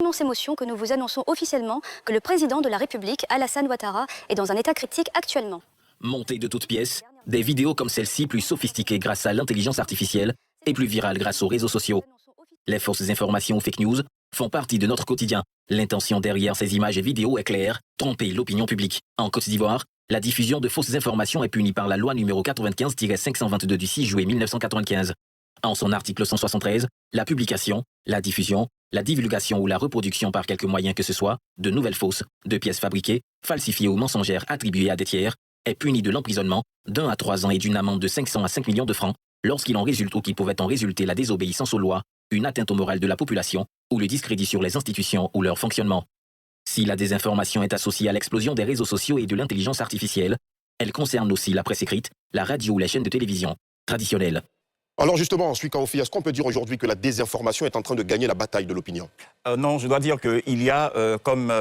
immense émotion que nous vous annonçons officiellement que le président de la République, Alassane Ouattara, est dans un état critique actuellement. Montées de toutes pièces, des vidéos comme celle-ci plus sophistiquées grâce à l'intelligence artificielle et plus virales grâce aux réseaux sociaux. Les fausses informations ou fake news font partie de notre quotidien. L'intention derrière ces images et vidéos est claire, tromper l'opinion publique. En Côte d'Ivoire, la diffusion de fausses informations est punie par la loi numéro 95-522 du 6 juillet 1995. En son article 173, la publication, la diffusion, la divulgation ou la reproduction par quelque moyen que ce soit de nouvelles fausses, de pièces fabriquées, falsifiées ou mensongères attribuées à des tiers, est punie de l'emprisonnement d'1 à 3 ans et d'une amende de 500 à 5 millions de francs lorsqu'il en résulte ou qu'il pouvait en résulter la désobéissance aux lois, une atteinte au moral de la population ou le discrédit sur les institutions ou leur fonctionnement. Si la désinformation est associée à l'explosion des réseaux sociaux et de l'intelligence artificielle, elle concerne aussi la presse écrite, la radio ou les chaînes de télévision traditionnelles. Alors justement, Suika Ofi, est-ce qu'on peut dire aujourd'hui que la désinformation est en train de gagner la bataille de l'opinion? Non, je dois dire qu'il y a, comme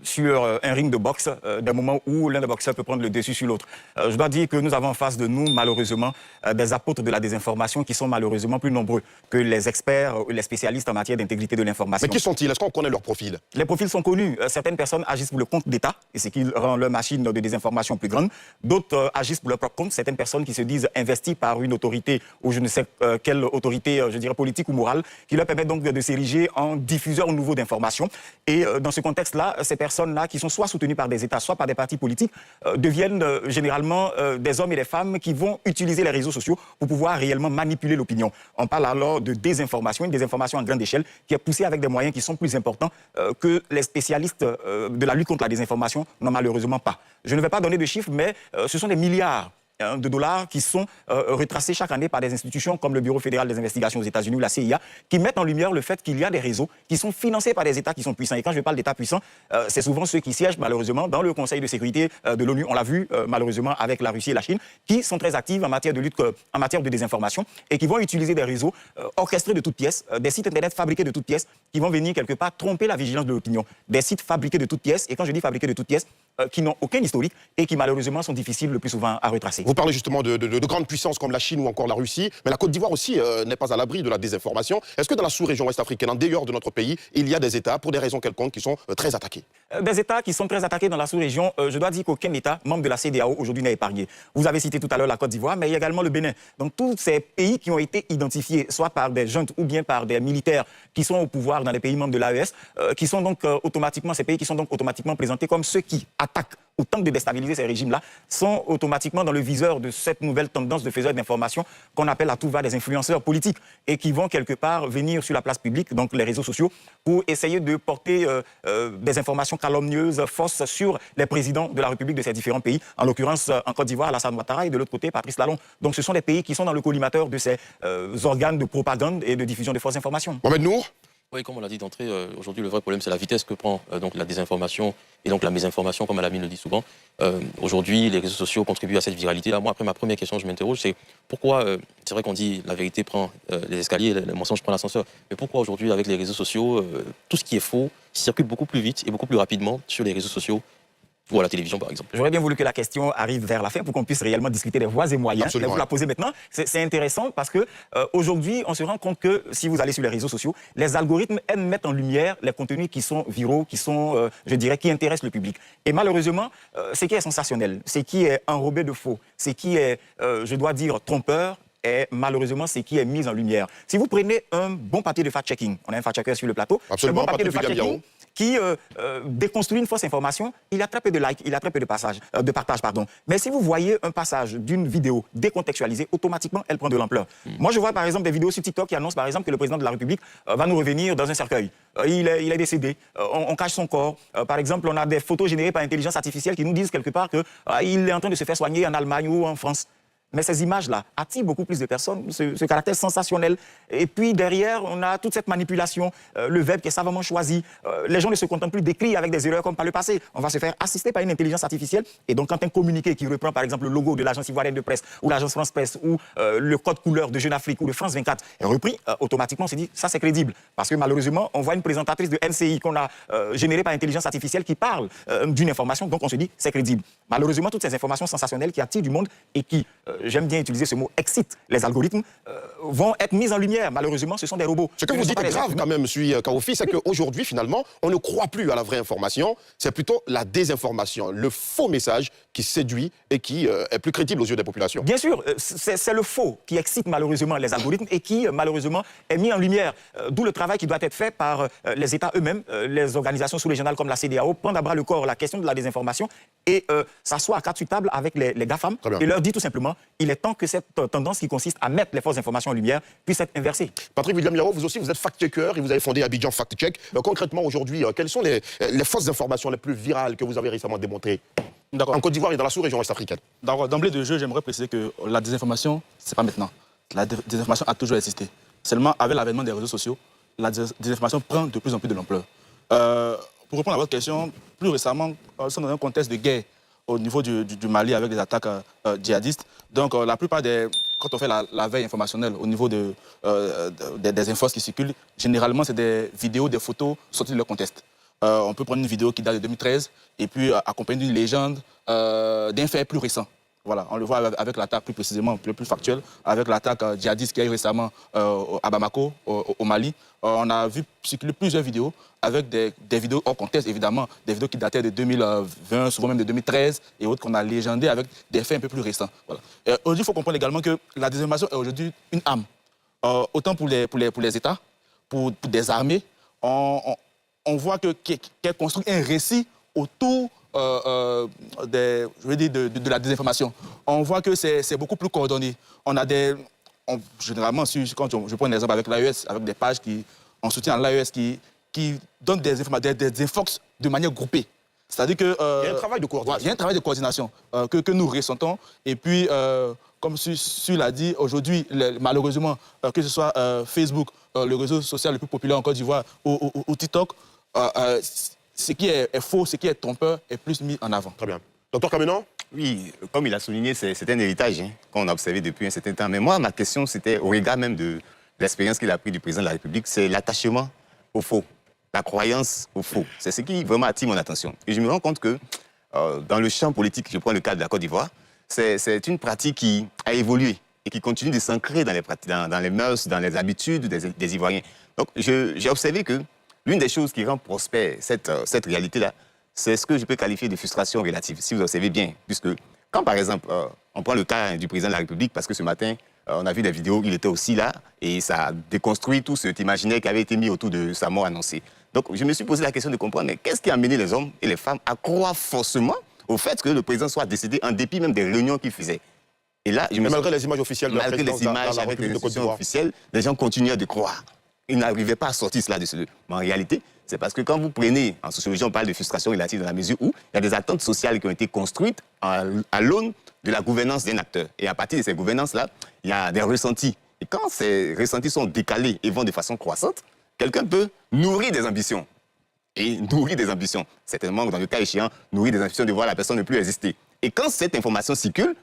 sur un ring de boxe, des moments où l'un des boxeurs peut prendre le dessus sur l'autre. Je dois dire que nous avons en face de nous, malheureusement, des apôtres de la désinformation qui sont malheureusement plus nombreux que les experts, les spécialistes en matière d'intégrité de l'information. Mais qui sont-ils? Est-ce qu'on connaît leur profil? Les profils sont connus. Certaines personnes agissent pour le compte d'État, et c'est qui rend leur machine de désinformation plus grande. D'autres agissent pour leur propre compte. Certaines personnes qui se disent investies par une autorité ou je ne sais quelle autorité, je dirais politique ou morale, qui leur permet donc de s'ériger en diffuseurs nouveaux d'informations. Et dans ce contexte-là, ces personnes-là, qui sont soit soutenues par des États, soit par des partis politiques, deviennent généralement des hommes et des femmes qui vont utiliser les réseaux sociaux pour pouvoir réellement manipuler l'opinion. On parle alors de désinformation, une désinformation à grande échelle, qui est poussée avec des moyens qui sont plus importants que les spécialistes de la lutte contre la désinformation n'ont malheureusement pas. Je ne vais pas donner de chiffres, mais ce sont des milliards de dollars qui sont retracés chaque année par des institutions comme le Bureau fédéral des investigations aux États-Unis ou la CIA, qui mettent en lumière le fait qu'il y a des réseaux qui sont financés par des États qui sont puissants. Et quand je parle d'États puissants, c'est souvent ceux qui siègent malheureusement dans le Conseil de sécurité de l'ONU. On l'a vu malheureusement avec la Russie et la Chine, qui sont très actives en matière de lutte, en matière de désinformation, et qui vont utiliser des réseaux orchestrés de toutes pièces, des sites internet fabriqués de toutes pièces, qui vont venir quelque part tromper la vigilance de l'opinion. Des sites fabriqués de toutes pièces, et quand je dis fabriqués de toutes pièces, qui n'ont aucun historique et qui malheureusement sont difficiles le plus souvent à retracer. Vous parlez justement de grandes puissances comme la Chine ou encore la Russie, mais la Côte d'Ivoire aussi n'est pas à l'abri de la désinformation. Est-ce que dans la sous-région ouest-africaine, en dehors de notre pays, il y a des États, pour des raisons quelconques, qui sont très attaqués? Des États qui sont très attaqués dans la sous-région, je dois dire qu'aucun État membre de la CEDEAO aujourd'hui n'est épargné. Vous avez cité tout à l'heure la Côte d'Ivoire, mais il y a également le Bénin. Donc tous ces pays qui ont été identifiés, soit par des juntes ou bien par des militaires qui sont au pouvoir dans les pays membres de l'AES, qui sont donc automatiquement, ces pays qui sont donc automatiquement présentés comme ceux qui attaquent ou tentent de déstabiliser ces régimes-là, sont automatiquement dans le viseur de cette nouvelle tendance de faiseurs d'information qu'on appelle à tout va des influenceurs politiques et qui vont quelque part venir sur la place publique, donc les réseaux sociaux, pour essayer de porter des informations calomnieuses, fausses sur les présidents de la République de ces différents pays, en l'occurrence en Côte d'Ivoire, Alassane Ouattara, et de l'autre côté, Patrice Talon. Donc ce sont des pays qui sont dans le collimateur de ces organes de propagande et de diffusion de fausses informations. Mohamed Nour? Oui, comme on l'a dit d'entrée, aujourd'hui le vrai problème c'est la vitesse que prend donc la désinformation et donc la mésinformation, comme Alamine le dit souvent. Aujourd'hui, les réseaux sociaux contribuent à cette viralité-là. Moi, après ma première question, je m'interroge, c'est pourquoi, c'est vrai qu'on dit la vérité prend les escaliers, le mensonge prend l'ascenseur, mais pourquoi aujourd'hui avec les réseaux sociaux, tout ce qui est faux circule beaucoup plus vite et beaucoup plus rapidement sur les réseaux sociaux ou à la télévision, par exemple? J'aurais bien voulu que la question arrive vers la fin pour qu'on puisse réellement discuter des voies et moyens. Absolument. Mais vous la posez maintenant. C'est intéressant parce que aujourd'hui, on se rend compte que si vous allez sur les réseaux sociaux, les algorithmes aiment mettre en lumière les contenus qui sont viraux, qui sont, je dirais, qui intéressent le public. Et malheureusement, ce qui est sensationnel, ce qui est enrobé de faux, ce qui est, je dois dire, trompeur, est malheureusement ce qui est mis en lumière. Si vous prenez un bon papier de fact-checking, on a un fact-checker sur le plateau, absolument, un bon papier de fact-checking qui déconstruit une fausse information, il a très peu de likes, il a très peu de partages, pardon. Mais si vous voyez un passage d'une vidéo décontextualisée, automatiquement, elle prend de l'ampleur. Moi, je vois par exemple des vidéos sur TikTok qui annoncent par exemple que le président de la République va nous revenir dans un cercueil. Il est décédé, on cache son corps. Par exemple, on a des photos générées par intelligence artificielle qui nous disent quelque part qu'il est en train de se faire soigner en Allemagne ou en France. Mais ces images-là attirent beaucoup plus de personnes, ce caractère sensationnel. Et puis derrière, on a toute cette manipulation, le web qui est savamment choisi. Les gens ne se contentent plus d'écrire avec des erreurs comme par le passé. On va se faire assister par une intelligence artificielle. Et donc, quand un communiqué qui reprend, par exemple, le logo de l'agence ivoirienne de presse ou l'agence France Presse ou le code couleur de Jeune Afrique ou de France 24 est repris, automatiquement, on se dit, ça c'est crédible. Parce que malheureusement, on voit une présentatrice de NCI qu'on a générée par intelligence artificielle qui parle d'une information, donc on se dit, c'est crédible. Malheureusement, toutes ces informations sensationnelles qui attirent du monde et qui, j'aime bien utiliser ce mot, excite les algorithmes, vont être mis en lumière. Malheureusement, ce sont des robots. Ce que vous dites est grave quand même, M. Kaoufi, c'est qu'aujourd'hui, finalement, on ne croit plus à la vraie information, c'est plutôt la désinformation, le faux message qui séduit et qui est plus crédible aux yeux des populations. Bien sûr, c'est le faux qui excite malheureusement les algorithmes et qui, malheureusement, est mis en lumière. D'où le travail qui doit être fait par les États eux-mêmes, les organisations sous-régionales comme la CEDEAO, prendre à bras le corps la question de la désinformation et s'asseoir à quatre sur table avec les GAFAM et leur dire tout simplement, il est temps que cette tendance qui consiste à mettre les fausses informations en lumière puisse être inversée. Patrick William Yaro, vous aussi, vous êtes fact-checker et vous avez fondé Abidjan Fact Check. Concrètement, aujourd'hui, quelles sont les fausses informations les plus virales que vous avez récemment démontrées en Côte d'Ivoire et dans la sous-région ouest-africaine? D'emblée de jeu, j'aimerais préciser que la désinformation, c'est pas maintenant. La désinformation a toujours existé. Seulement, avec l'avènement des réseaux sociaux, la désinformation prend de plus en plus de l'ampleur. Pour répondre à votre question, plus récemment, nous sommes dans un contexte de guerre au niveau du Mali avec des attaques djihadistes. Donc, la plupart quand on fait la veille informationnelle au niveau des infos qui circulent, généralement, c'est des vidéos, des photos sorties de leur contexte. On peut prendre une vidéo qui date de 2013 et puis accompagner d'une légende d'un fait plus récent. Voilà, on le voit avec l'attaque plus précisément, plus factuelle, avec l'attaque djihadiste qu'il y a eu récemment à Bamako, au Mali. On a vu circuler plusieurs vidéos avec des vidéos hors contexte, évidemment, des vidéos qui dataient de 2020, souvent même de 2013, et autres qu'on a légendées avec des faits un peu plus récents. Voilà. Aujourd'hui, il faut comprendre également que la désinformation est aujourd'hui une arme. Autant pour les États, pour des armées, on voit qu'elle construit un récit autour de la désinformation. On voit que c'est beaucoup plus coordonné. On a généralement, quand je prends un exemple avec l'AES, avec des pages en soutien à l'AES qui donnent des infox de manière groupée. C'est-à-dire que... il y a un travail de coordination. Il y a un travail de coordination que nous ressentons. Et puis, comme Su l'a dit, aujourd'hui, malheureusement, que ce soit Facebook, le réseau social le plus populaire en Côte d'Ivoire, ou TikTok, ce qui est faux, ce qui est trompeur est plus mis en avant. Très bien. Docteur Kamenan? Oui, comme il a souligné, c'est un héritage qu'on a observé depuis un certain temps. Mais moi, ma question, c'était au regard même de l'expérience qu'il a prise du président de la République, c'est l'attachement au faux, la croyance au faux. C'est ce qui vraiment attire mon attention. Et je me rends compte que dans le champ politique, je prends le cas de la Côte d'Ivoire, c'est une pratique qui a évolué et qui continue de s'ancrer dans les mœurs, dans les habitudes des Ivoiriens. Donc, j'ai observé que l'une des choses qui rend prospère cette réalité-là, c'est ce que je peux qualifier de frustration relative, si vous observez bien. Puisque quand, par exemple, on prend le cas du président de la République, parce que ce matin, on a vu des vidéos, il était aussi là, et ça a déconstruit tout cet imaginaire qui avait été mis autour de sa mort annoncée. Donc, je me suis posé la question de comprendre, mais qu'est-ce qui a amené les hommes et les femmes à croire forcément au fait que le président soit décédé en dépit même des réunions qu'il faisait? Et là, malgré les images officielles de la présidence dans la avec les République de Côte institutions d'Ivoire officielles, les gens continuaient de croire. Ils n'arrivaient pas à sortir cela de ce lieu. Mais en réalité, c'est parce que quand vous prenez, en sociologie, on parle de frustration relative dans la mesure où il y a des attentes sociales qui ont été construites à l'aune de la gouvernance d'un acteur. Et à partir de ces gouvernances-là, il y a des ressentis. Et quand ces ressentis sont décalés et vont de façon croissante, quelqu'un peut nourrir des ambitions. Et nourrir des ambitions. Certainement, dans le cas échéant, nourrir des ambitions de voir la personne ne plus exister. Et quand cette information circule,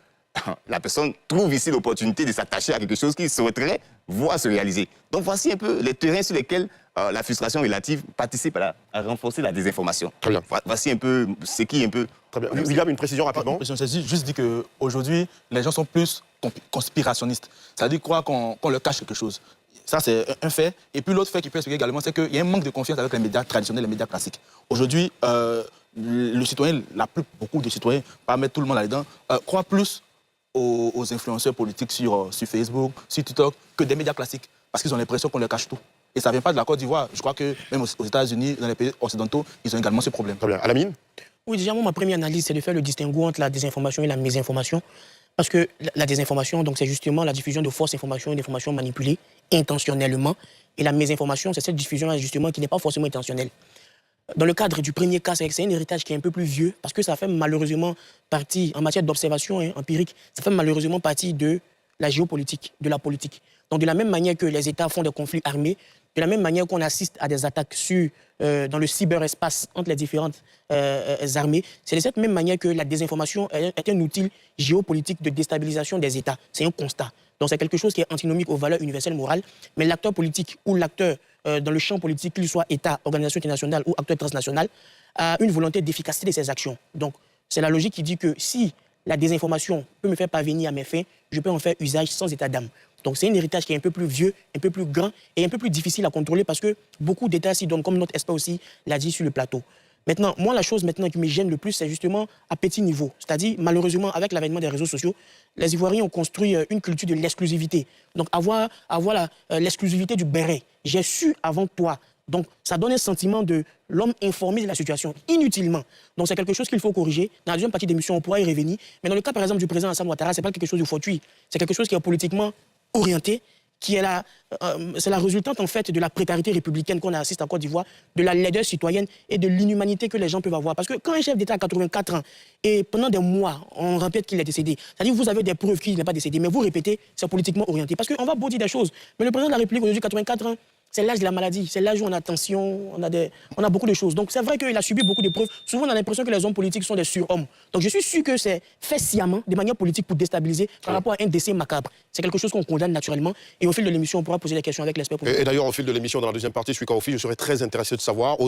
la personne trouve ici l'opportunité de s'attacher à quelque chose qu'il souhaiterait voir se réaliser. Donc voici un peu les terrains sur lesquels la frustration relative participe à renforcer la désinformation. Très bien. Voici un peu ce qui est un peu... Très bien. William, une précision rapidement. Je juste dit qu'aujourd'hui, les gens sont plus conspirationnistes. C'est-à-dire croire qu'on leur cache quelque chose. Ça, c'est un fait. Et puis l'autre fait qui peut expliquer également, c'est qu'il y a un manque de confiance avec les médias traditionnels, les médias classiques. Aujourd'hui, le citoyen, beaucoup de citoyens, pas mettre tout le monde là-dedans, croient plus aux influenceurs politiques sur Facebook, sur TikTok, que des médias classiques. Parce qu'ils ont l'impression qu'on leur cache tout. Et ça ne vient pas de la Côte d'Ivoire. Je crois que même aux États-Unis, dans les pays occidentaux, ils ont également ce problème. Très bien. Alamine? Oui, déjà, moi, ma première analyse, c'est de faire le distinguo entre la désinformation et la mésinformation. Parce que la désinformation, donc, c'est justement la diffusion de fausses informations et d'informations manipulées intentionnellement. Et la mésinformation, c'est cette diffusion justement qui n'est pas forcément intentionnelle. Dans le cadre du premier cas, c'est un héritage qui est un peu plus vieux, parce que ça fait malheureusement partie, en matière d'observation empirique, ça fait malheureusement partie de la géopolitique, de la politique. Donc de la même manière que les États font des conflits armés, de la même manière qu'on assiste à des attaques dans le cyberespace entre les différentes armées, c'est de cette même manière que la désinformation est un outil géopolitique de déstabilisation des États. C'est un constat. Donc c'est quelque chose qui est antinomique aux valeurs universelles morales, mais l'acteur politique ou l'acteur dans le champ politique, qu'il soit État, organisation internationale ou acteur transnational, a une volonté d'efficacité de ses actions. Donc c'est la logique qui dit que si la désinformation peut me faire parvenir à mes fins, je peux en faire usage sans état d'âme. Donc c'est un héritage qui est un peu plus vieux, un peu plus grand et un peu plus difficile à contrôler parce que beaucoup d'États s'y donnent, comme notre expert aussi l'a dit sur le plateau. Maintenant, moi, la chose maintenant qui me gêne le plus, c'est justement à petit niveau. C'est-à-dire, malheureusement, avec l'avènement des réseaux sociaux, les Ivoiriens ont construit une culture de l'exclusivité. Donc, avoir l'exclusivité du béret. J'ai su avant toi. Donc, ça donne un sentiment de l'homme informé de la situation, inutilement. Donc, c'est quelque chose qu'il faut corriger. Dans la deuxième partie d'émission, on pourra y revenir. Mais dans le cas, par exemple, du président Alassane Ouattara, ce n'est pas quelque chose de fortuit. C'est quelque chose qui est politiquement orienté, qui est c'est la résultante en fait de la précarité républicaine qu'on assiste en Côte d'Ivoire, de la laideur citoyenne et de l'inhumanité que les gens peuvent avoir. Parce que quand un chef d'État a 84 ans et pendant des mois, on répète qu'il est décédé, c'est-à-dire que vous avez des preuves qu'il n'est pas décédé, mais vous répétez, c'est politiquement orienté. Parce qu'on va beau dire des choses, mais le président de la République aujourd'hui, 84 ans, c'est l'âge de la maladie, c'est l'âge où on a tension, on a beaucoup de choses. Donc c'est vrai qu'il a subi beaucoup d'épreuves. Souvent on a l'impression que les hommes politiques sont des surhommes. Donc je suis sûr que c'est fait sciemment, de manière politique, pour déstabiliser par rapport à un décès macabre. C'est quelque chose qu'on condamne naturellement. Et au fil de l'émission, on pourra poser des questions avec l'expert. Et d'ailleurs, au fil de l'émission, dans la deuxième partie, je suis Kaofi, je serais très intéressé de savoir,